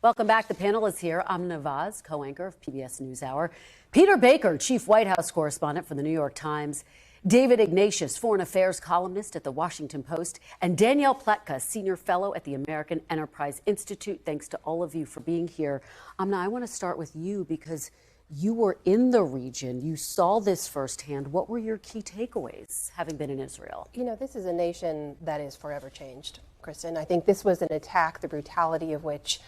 Welcome back. The panel is here. I'm Nawaz, co-anchor of PBS NewsHour. Peter Baker, chief White House correspondent for the New York Times. David Ignatius, foreign affairs columnist at the Washington Post. And Danielle Pletka, senior fellow at the American Enterprise Institute. Thanks to all of you for being here. Amna, I want to start with you because you were in the region. You saw this firsthand. What were your key takeaways, having been in Israel? You know, this is a nation that is forever changed, Kristen. I think this was an attack, the brutality of which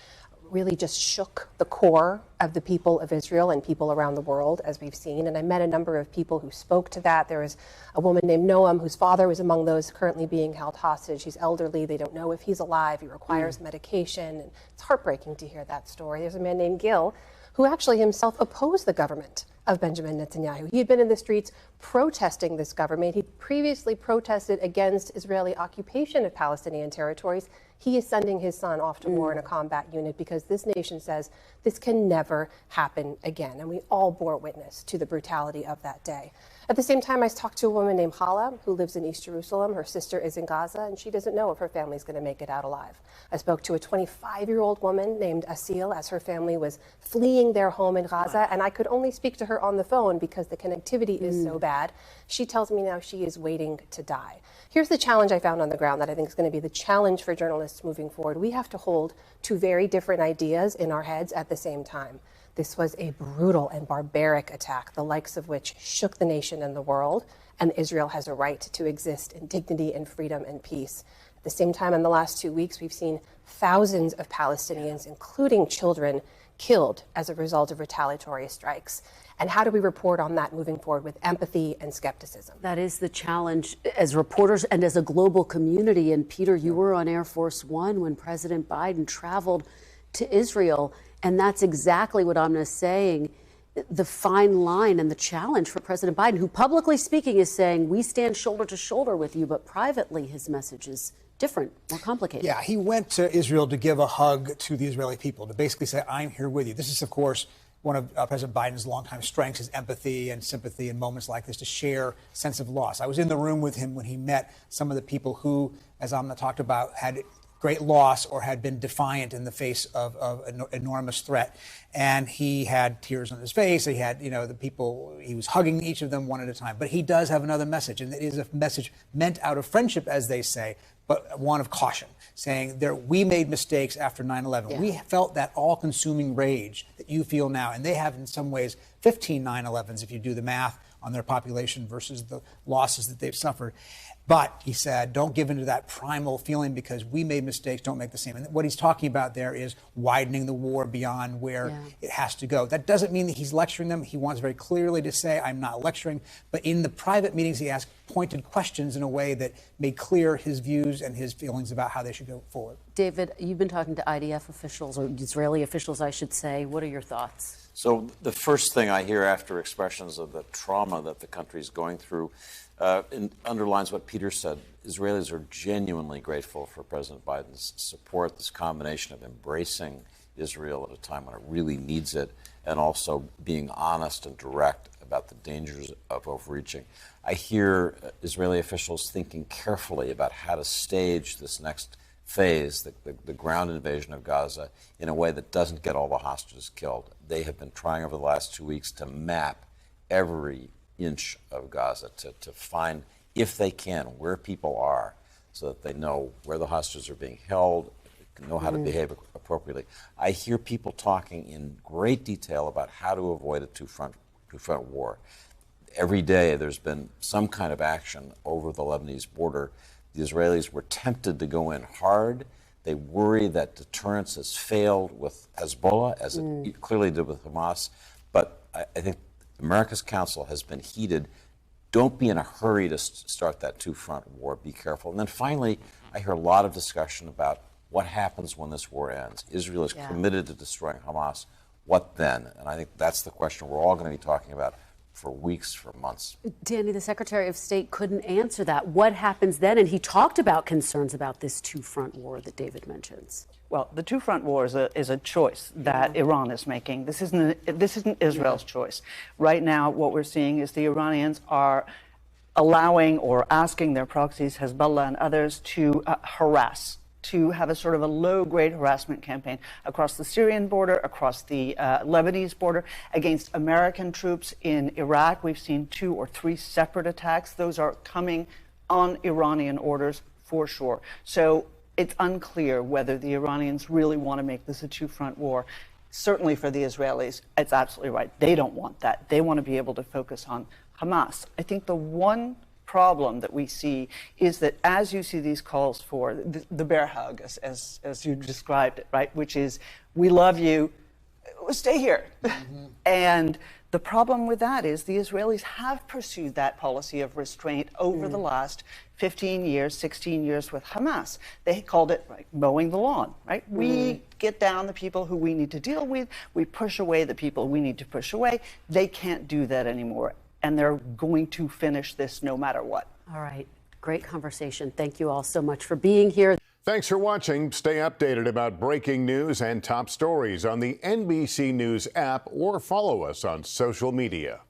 really just shook the core of the people of Israel and people around the world, as we've seen. And I met a number of people who spoke to that. There was a woman named Noam, whose father was among those currently being held hostage. He's elderly. They don't know if he's alive. He requires medication. And it's heartbreaking to hear that story. There's a man named Gil, who actually himself opposed the government of Benjamin Netanyahu. He had been in the streets protesting this government. He previously protested against Israeli occupation of Palestinian territories. He is sending his son off to war in a combat unit because this nation says this can never happen again. And we all bore witness to the brutality of that day. At the same time, I talked to a woman named Hala who lives in East Jerusalem. Her sister is in Gaza, and she doesn't know if her family's going to make it out alive. I spoke to a 25-year-old woman named Asil as her family was fleeing their home in Gaza, and I could only speak to her on the phone because the connectivity is so bad. She tells me now she is waiting to die. Here's the challenge I found on the ground that I think is going to be the challenge for journalists moving forward. We have to hold two very different ideas in our heads at the same time. This was a brutal and barbaric attack, the likes of which shook the nation and the world, and Israel has a right to exist in dignity and freedom and peace. At the same time, in the last 2 weeks, we've seen thousands of Palestinians, including children, killed as a result of retaliatory strikes. And how do we report on that moving forward with empathy and skepticism? That is the challenge as reporters and as a global community. And Peter, you were on Air Force One when President Biden traveled to Israel. And that's exactly what Amna is saying, the fine line and the challenge for President Biden, who publicly speaking is saying, we stand shoulder to shoulder with you, but privately his message is different, more complicated. Yeah, he went to Israel to give a hug to the Israeli people, to basically say, I'm here with you. This is, of course, one of President Biden's longtime strengths, is empathy and sympathy in moments like this, to share a sense of loss. I was in the room with him when he met some of the people who, as Amna talked about, had great loss or had been defiant in the face of an enormous threat. And he had tears on his face. He had, the people, he was hugging each of them one at a time. But he does have another message, and it is a message meant out of friendship, as they say, but one of caution, saying we made mistakes after 9/11. Yeah. We felt that all-consuming rage that you feel now, and they have in some ways 15 9/11s if you do the math on their population versus the losses that they've suffered. But, he said, don't give in to that primal feeling because we made mistakes, don't make the same. And what he's talking about there is widening the war beyond where it has to go. That doesn't mean that he's lecturing them. He wants very clearly to say, I'm not lecturing. But in the private meetings, he asked pointed questions in a way that made clear his views and his feelings about how they should go forward. David, you've been talking to IDF officials, or Israeli officials, I should say. What are your thoughts? So the first thing I hear after expressions of the trauma that the country is going through underlines what Peter said. Israelis are genuinely grateful for President Biden's support, this combination of embracing Israel at a time when it really needs it, and also being honest and direct about the dangers of overreaching. I hear Israeli officials thinking carefully about how to stage this next phase, the ground invasion of Gaza, in a way that doesn't get all the hostages killed. They have been trying over the last 2 weeks to map every inch of Gaza to find, if they can, where people are so that they know where the hostages are being held, know how to behave appropriately. I hear people talking in great detail about how to avoid a two-front war. Every day there's been some kind of action over the Lebanese border. The Israelis were tempted to go in hard. They worry that deterrence has failed with Hezbollah, as it clearly did with Hamas. But I think America's counsel has been heeded. Don't be in a hurry to start that two-front war. Be careful. And then finally, I hear a lot of discussion about what happens when this war ends. Israel is committed to destroying Hamas. What then? And I think that's the question we're all going to be talking about for weeks, for months. Danny, the Secretary of State couldn't answer that. What happens then? And he talked about concerns about this two-front war that David mentions. Well, the two-front war is a choice that Iran is making. This isn't Israel's choice. Right now, what we're seeing is the Iranians are allowing or asking their proxies, Hezbollah and others, to harass to have a sort of a low-grade harassment campaign across the Syrian border, across the Lebanese border, against American troops in Iraq. We've seen 2 or 3 separate attacks. Those are coming on Iranian orders for sure. So it's unclear whether the Iranians really want to make this a two-front war. Certainly for the Israelis, it's absolutely right. They don't want that. They want to be able to focus on Hamas. I think the one problem that we see is that as you see these calls for the bear hug, as you described it, right, which is, we love you, stay here. Mm-hmm. And the problem with that is the Israelis have pursued that policy of restraint over the last 15 years, 16 years with Hamas. They called it mowing the lawn, right? We get down the people who we need to deal with. We push away the people we need to push away. They can't do that anymore. And they're going to finish this no matter what. All right. Great conversation. Thank you all so much for being here. Thanks for watching. Stay updated about breaking news and top stories on the NBC News app or follow us on social media.